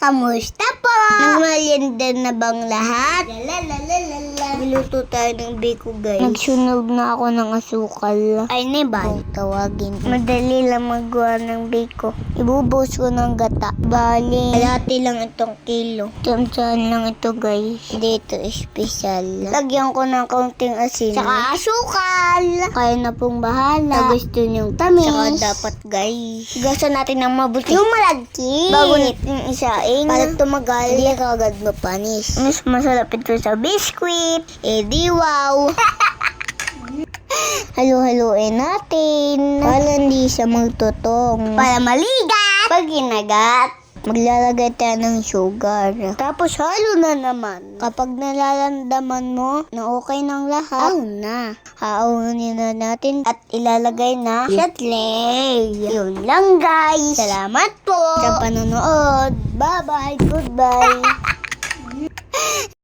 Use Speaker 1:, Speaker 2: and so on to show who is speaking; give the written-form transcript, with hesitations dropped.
Speaker 1: Kamusta po? Nagmerienda na bang lahat? Niluto tayo ng biko, guys. Nagsunog na ako ng asukal. Ay, nebal. Tawagin. Madali lang magawa ng biko. Ibubuhos ko ng gata. Bali, kalahati lang itong kilo. Tsamsahan lang ito, guys. Dito, espesyal. Lagyan ko ng kaunting asin. Saka asukal. Kaya na pong bahala. Sa gusto niyong tamis. Saka dapat, guys, gasan natin ng mabuti. Yung malagkit. Bago natin isaing. Para tumagal. Hindi kagad mapanis. Mas masarap ito sa biskuit. Di wow. Halo-haloin natin. Para hindi siya magtutong. Para maligat. Pag ginagat, maglalagay tayo ng sugar. Tapos halo na naman. Kapag nalalandaman mo na okay ng lahat, haunin na natin at ilalagay na sa tray. Yun lang, guys. Salamat po sa panonood. Bye-bye. Goodbye.